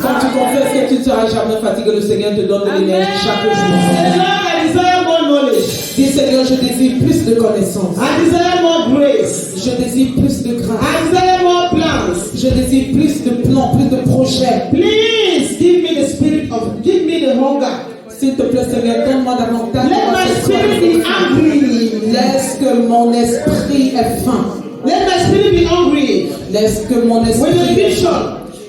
Quand tu confesses que tu ne seras jamais fatigué, le Seigneur te donne de l'énergie chaque jour. Dis Seigneur, je désire plus de connaissances. I desire more grace. Je désire plus de grâce. I desire more plans. Je désire plus de plans, plus de projets. Please give me the give me the hunger. S'il te plaît, Seigneur, donne-moi davantage. Let my spirit be hungry. Laisse que mon esprit ait faim. Let my spirit be hungry. Laisse que mon With a esprit vision.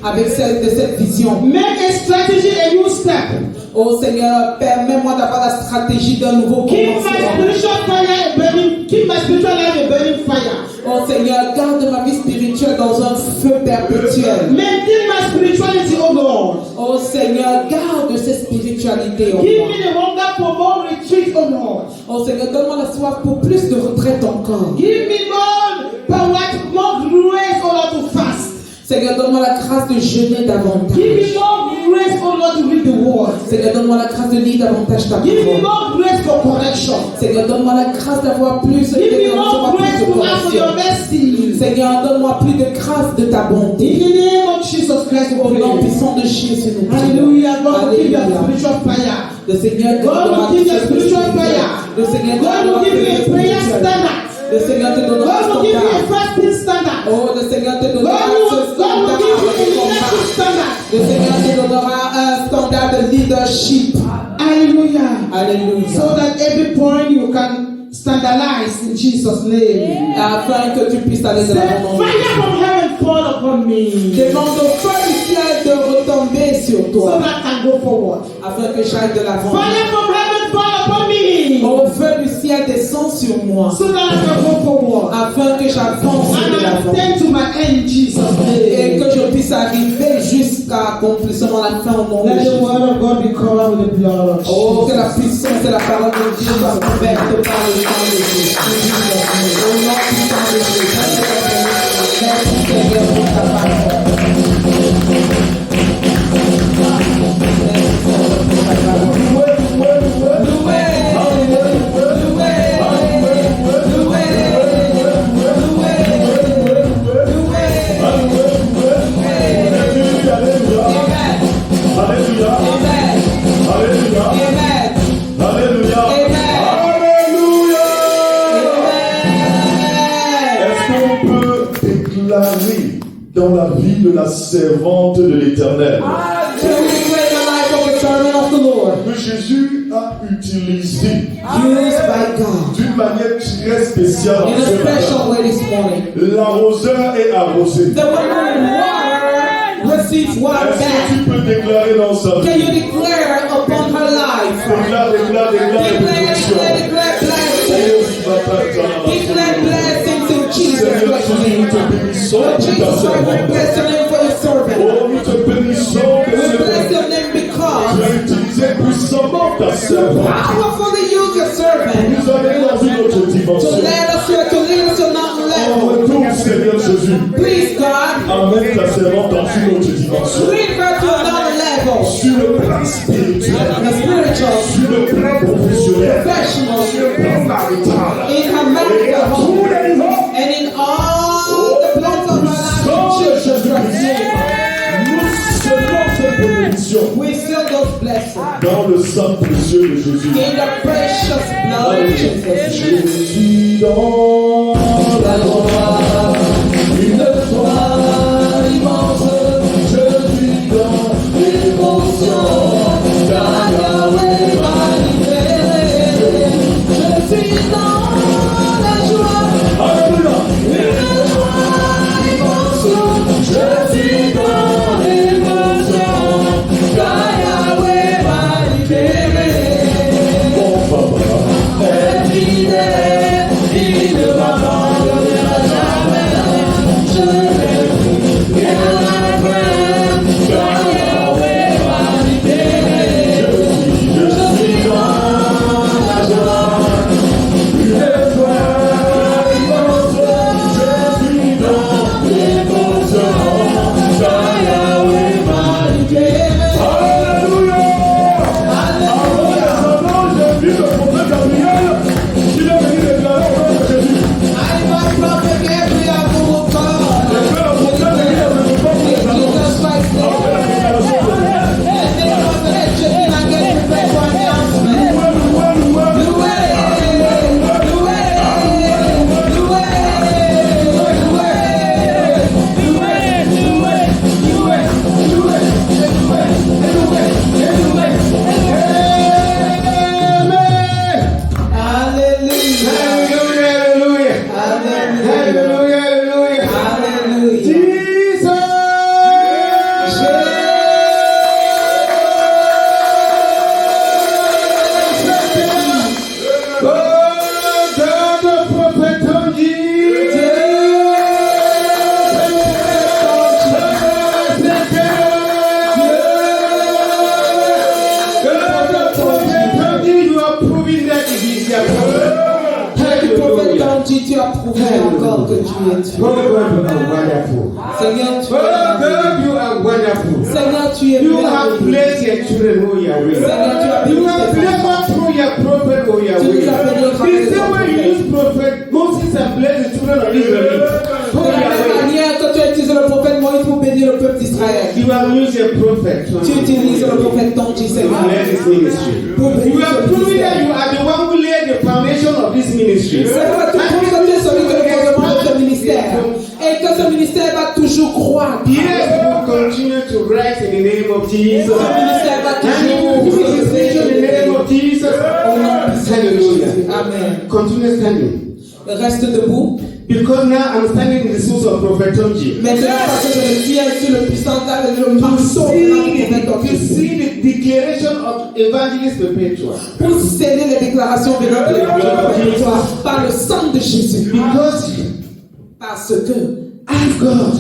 avec cette vision. Make a strategy, a new step. Oh Seigneur, permets-moi d'avoir la stratégie d'un nouveau Keep my commencement. spiritual fire burning. Keep my spiritual life a burning fire. Oh Seigneur, garde ma vie spirituelle dans un feu perpétuel. Maintain my spirituality, oh Lord. Oh Seigneur, garde cette spiritualité en Give moi. me the hunger for more retreat, oh Lord. Oh Seigneur, donne-moi la soif pour plus de retraite encore. Give me more power, more grace, oh Lord, to fast. Seigneur, donne-moi la grâce de jeûner davantage. Give me more grace, oh Lord, to read the word. Seigneur, donne-moi la grâce de lire davantage ta Give me parole. more grace for correction. Seigneur, donne-moi la grâce d'avoir plus Give me de more recevoir grace plus de to ask for your correction. mercy. Seigneur, donne-moi plus de grâce de ta In bonté. the name of Jesus Christ, Au we nom pray. puissant de Jésus, nous prions. Hallelujah. God will give you a Alléluia. spiritual fire. Le Seigneur te God will donnera give you a ce spiritual que tu fire. veux. Le Seigneur te God donnera will give you a ce prayer que tu veux. standard. Le Seigneur te donnera God un will give you a standard. fasting standard. Oh, le Seigneur te God donnera ce will standard give you de a leadership combat. standard. Le Seigneur te donnera un standard de leadership. Hallelujah. Alléluia. So that every point you can standardize in Jesus' name. Afin que tu puisses aller de Say, l'avant. fire from heaven fall upon me. Demande au feu du ciel de retomber sur So toi. that I can go forward. Afin que j'aille de l'avant. Fire from heaven fall upon me. Au feu du ciel descend sur moi. So that I can go forward. Afin que j'avance And de I l'avant. attend to my end in Jesus' Et name. que je puisse arriver jusqu'à accomplissement la fin au nom de Let the Jésus. word of God be covered with the blood of Oh, que Jesus. la puissance et la parole de Dieu soient couvertes par le sang de Jésus. Au nom puissant de Jésus. Merci Seigneur pour ta parole. Alléluia. Alléluia. Alléluia. Est-ce qu'on peut déclarer dans la vie de la servante de l'Éternel que Jésus a utilisé Used by God d'une manière très spéciale in a special way this morning. l'arroseur est arrosé? The one who water receives water Est-ce que back. tu peux déclarer dans sa Can vie? you declare upon her life? Déclare Declare bénédiction. blessings. Declare blessings in Jesus' Seigneur name. Jésus, nous te bénissons Lord pour ta Jesus Christ, we servante. bless your name for your servant. Oh, nous te bénissons We bless que your name tu because as utilisé puissamment ta servante. powerfully use your servant Nous allons dans une autre to dimension. lead us to another En level. retour, Seigneur Jésus, Please, God, amène ta servante dans une autre dimension. bring her to another level. Sur le plan spirituel, The spiritual, sur le plan professionnel, professional, sur le plan marital, in her et à marital tous home, les niveaux. and in all the plans of her life, in Jesus Christ's name. Nous, Seigneur vessel. Dans le sang précieux de Jésus. In the precious blood of Jesus. Je suis dans la joie, une joie immense. Je suis dans l'émotion, car Yahweh m'a libéré. Je suis dans la joie. Alléluia. Une joie immense. Je suis dans l'émotion, car Yahweh m'a libéré. Mon papa est fidèle, il ne m'abandonnera jamais. Je n'ai plus rien à craindre, car Yahweh m'a libéré. Je suis dans la joie, une joie immense. Je suis dans l'émotion, car Yahweh m'a libéré. Alléluia. J'ai vu le prophète Gabriel qui est venu déclarer au nom de Jésus. I was prophet Gabriel who will come. Et que le prophète Gabriel ne peut pas vous déclarer. Jesus Christ name. Après la déclaration de Dieu. And then prophet Jacob and get prepared for announcement. Tu as prouvé encore que tu es Dieu. Seigneur, tu es merveilleux. Seigneur, tu es You have merveilleux. placed your children, oh Yahweh. Seigneur, tu as You béni have tes blessed enfants. us through your prophet, oh Yahweh. Tu nous as bénis au The travers de same ton way you prophète. used prophet Moses and blessed the children of Israel. De Oh la même Yahweh. manière que tu as utilisé le prophète Moïse pour bénir le peuple d'Israël, You have used your prophet. tu utilises le prophète Tonji, Seigneur, Bless this ministry. pour You bénir have ce proven that ministère. you are the one who laid the foundation of this ministry. Seigneur, tu prouves que tu es celui qui est le fondement de ce ministère et que ce ministère va toujours croître. Yes, you will continue to rise in the name of Jesus. Ce ministère va And you will toujours put his nation in the name of Jesus. Au nom puissant de Jésus. Amen. Continue standing. Reste debout. Because now I'm standing in the source of Prophet Tonji. Maintenant, parce que je me tiens sur le puissant le marceau de notre prophète To Tonji. see the declaration of Evangelist Perpetua. Pour sceller les déclarations venues de l'évangile par le sang de Jésus. Because Parce que, ask God,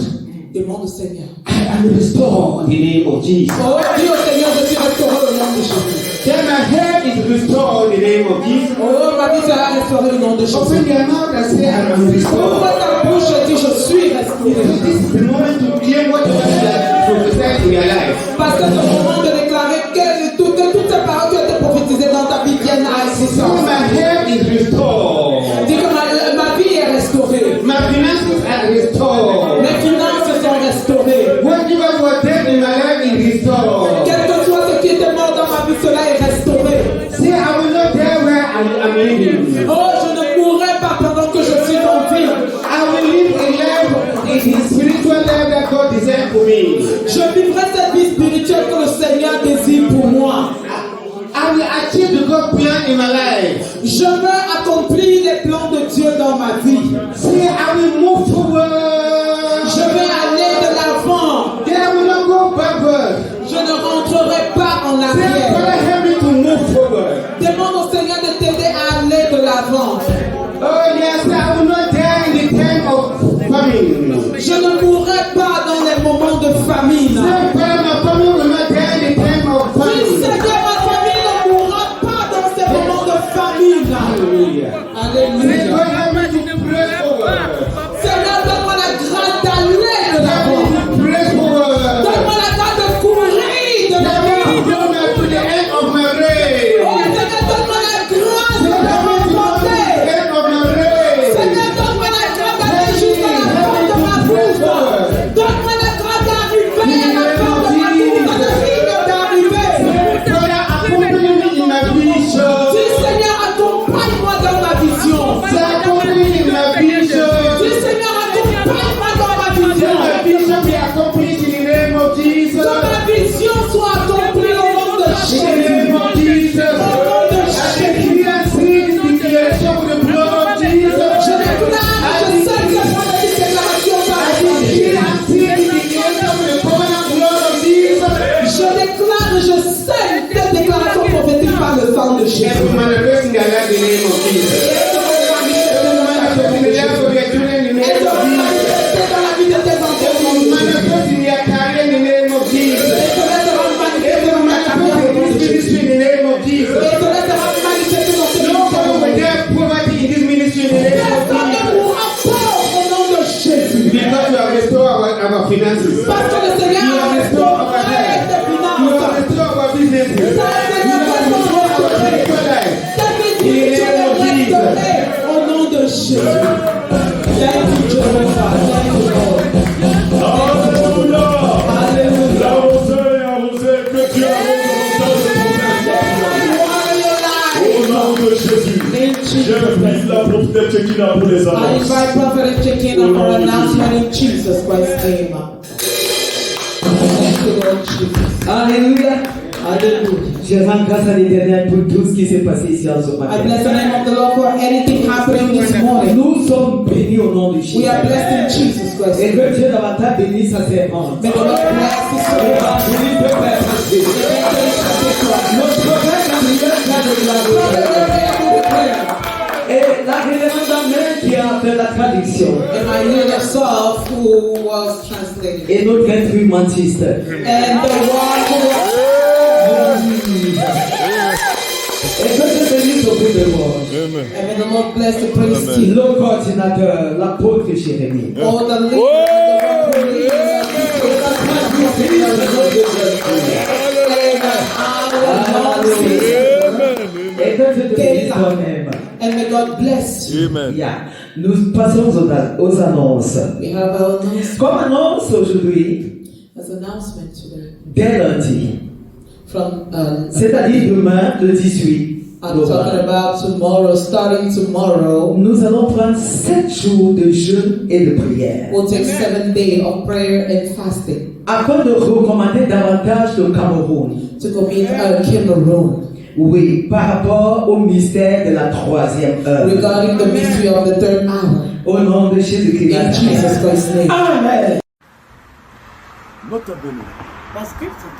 demande au Seigneur. I am restored in the name of Jesus. Oh, dis au Seigneur, je suis restauré au nom de Jésus. Then my head is restored in the name of Jesus. Oh, ma vie sera restaurée au nom de Open Jésus. your mouth and say, I am restored. Ouvre ta bouche et dis, je suis restauré. Because this is the moment to claim what you have prophesied in your life. Parce que c'est le moment de déclarer que toutes ces paroles qui ont été prophétisées dans ta vie viennent à So existence. my head is restored. Dis que ma vie est restaurée. My finances are restored. Mes finances sont restaurées. Whatever was dead in my life is restored. Quel que soit ce qui était mort dans ma vie, cela est restauré. Say, I will not die where I'm living. Oh, je ne mourrai pas pendant que je suis en vie. I will live a life in the spiritual life that God designed for me. Je vivrai cette vie spirituelle que le Seigneur désire pour moi. I will achieve the God plan in my life. Je veux accomplir les plans de Dieu dans ma vie. Say, I will move forward. Je vais aller de l'avant. Then I will not go backward. Je ne rentrerai pas en Say, arrière. Father, help me to move forward. Demande au Seigneur de t'aider à aller de l'avant. Oh yes, I will not die in the time of famine. Je ne mourrai pas dans les moments de famine. Say, Father, my family will not die in the time of Oui, famine. Seigneur, ma famille ne mourra pas dans ces moments de famine. Hallelujah. Say, Alléluia. God, help me to press forward. Seigneur, donne-moi la grâce d'aller de l'avant. Help me to press forward. Donne-moi la grâce de courir de Help me l'avant. to go to the end of my race. Oh, Seigneur, donne-moi la grâce de Help me me to go to the remporter. end of my race. Seigneur, donne-moi la grâce d'aller jusqu'à la fin de ma course. finances. Parce que le Seigneur You a are restauré restored our health. tes You are finances. restored our businesses. You are restored our spiritual life. Ta vie spirituelle est restaurée au nom de Jésus. Thank you, Jehovah. Thank you, Lord. Alléluia. Hallelujah. Arrosez, arrosez, que Dieu arrose au nom de Jésus. In Jesus' J'invite la name. prophète Chekina pour les I annonces. invite Prophet Chekina for announcement in Jesus Christ's name. Thank you, Lord Jesus. Alléluia. Hallelujah. Je rends grâce à l'Éternel pour tout ce qui s'est passé ici en ce I matin. bless the name of the Lord for anything happening this morning. Nous sommes bénis au nom de Jésus. We are blessed in Jesus Christ. Et que Dieu davantage bénisse sa servante. May the Lord bless His servant. Notre prophète a prié de la Et la révérende Amen qui a fait la traduction. And my little self who was translating. Et notre instrumentiste. And the one who was. Et que Dieu bénisse au bout de moi. And may the Lord bless the praise team. Le coordinateur, l'apôtre Jérémie. All the leaders, the one who leads, Et que Dieu te bénisse toi-même. and may God bless you. Yeah. Nous passons aux annonces. We have our announcement. Comme annonce aujourd'hui, As announcement today dès lundi, from c'est-à-dire demain, le 18 I'm talking about tomorrow, starting tomorrow. nous allons prendre 7 jours de jeûne et de prière. We'll take 7 days of prayer and fasting Afin de recommander davantage le Cameroun. to commit Cameroon Oui, par rapport au mystère de la 3e heure. regarding the mystery of the third hour. Au nom de Jésus-Christ. In Jesus Christ's name. Amen. Nota bene, But scripture,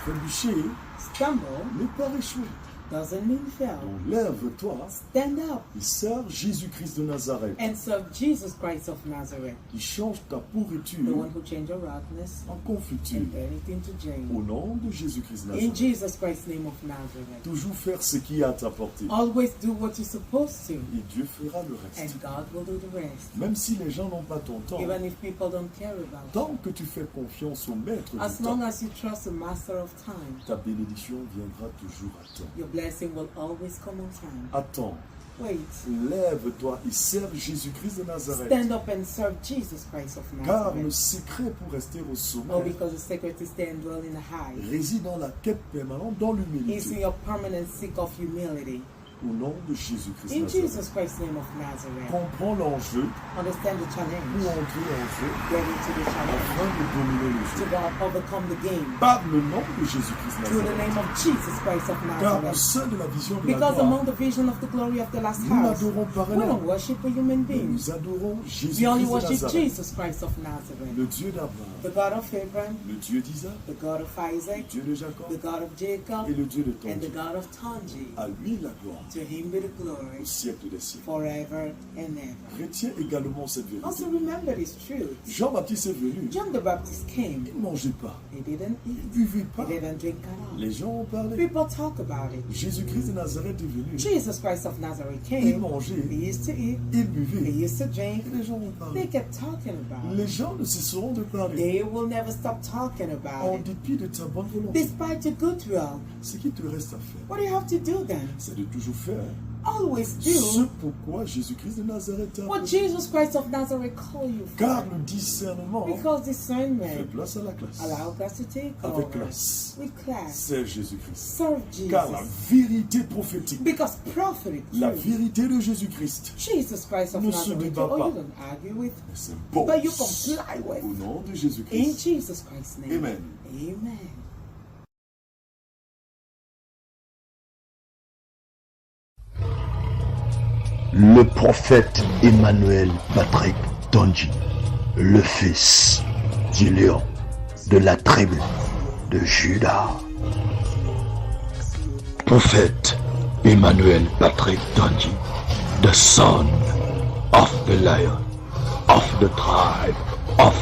trébucher stumble n'est pas échoué. doesn't mean fail. Donc lève-toi Stand up et sers Jésus-Christ de Nazareth, and serve Jesus Christ of Nazareth, qui change ta pourriture the one who changed your roughness en confiture. and turned it into Au jam. nom de Jésus-Christ de In Nazareth. Jesus Christ's name of Nazareth. Toujours faire ce qui est à ta portée. Always do what you're supposed to, Et Dieu fera le and reste. God will do the rest. Même si les gens n'ont pas ton temps, Even if people don't care about it. tant que tu fais confiance au maître As du long temps, as you trust the master of time, ta bénédiction viendra toujours à temps. your blessing will always come on time. Attends, Wait. lève-toi et serve Jésus-Christ de Nazareth. Stand up and serve Jesus Christ of Car le Nazareth. secret pour rester au Oh, sommet because the secret is stay and dwell in the high. réside dans la quête permanente, dans It's in l'humilité. your permanent seek of humility. Au nom de Jésus-Christ In de Nazareth. Jesus Christ's name of Nazareth. Comprends l'enjeu Understand the ou challenge. entrer en jeu Get into the challenge. afin de dominer le To jeu. God overcome the game. Par le nom de Jésus-Christ de Through the Nazareth. name of Jesus Christ of Car au Nazareth. sein de la vision de la Because gloire, among the vision of the glory of the last nous house, n'adorons pas we rien. don't worship a human Mais being. nous adorons We only Jésus-Christ de worship Nazareth. Jesus Christ of Nazareth. Le Dieu d'Abraham, The God of Abraham, le Dieu d'Isaac, the God of le Isaac, Dieu de Jacob the God of Jacob, et le Dieu de ton and the Dieu. God of Tanji. À lui la gloire To him be the glory au siècle des siècles. forever and ever. Retiens également cette Also vérité. remember this truth. Jean-Baptiste est venu. John the Baptist came. Il ne mangeait pas. He didn't Il eat. ne buvait He pas. didn't drink at all. Les gens ont parlé. People talk about it. Jésus-Christ de Nazareth est venu. Jesus Christ of Nazareth Il came. mangeait. He used to eat. Il He buvait. used to drink. Et les gens ont They parlé. kept talking about Les it. gens ne cesseront de parler. They will never stop talking about En it. dépit de ta bonne volonté. Despite your goodwill, Ce qui te reste à faire, what do you have to do then? c'est de toujours faire Always ce do pourquoi Jésus-Christ de Nazareth t'a what appelé. Jesus Christ of Nazareth called you Car for. le discernement Because fait discernment place à la classe. allows us to take Avec over classe. with class. C'est Jésus-Christ. Serve Car la Jesus. vérité prophétique, Because prophetic la truth, vérité de Jésus-Christ, Jesus Christ of ne se Nazareth, débat oh, pas. you don't argue with, c'est bon. but you comply with. Au nom de In Jésus-Christ. Jesus Christ's name. Amen. Amen. Le prophète Emmanuel Patrick Tonji, le fils du lion de la tribu de Juda. Prophète Emmanuel Patrick Tonji, the son of the lion of the tribe of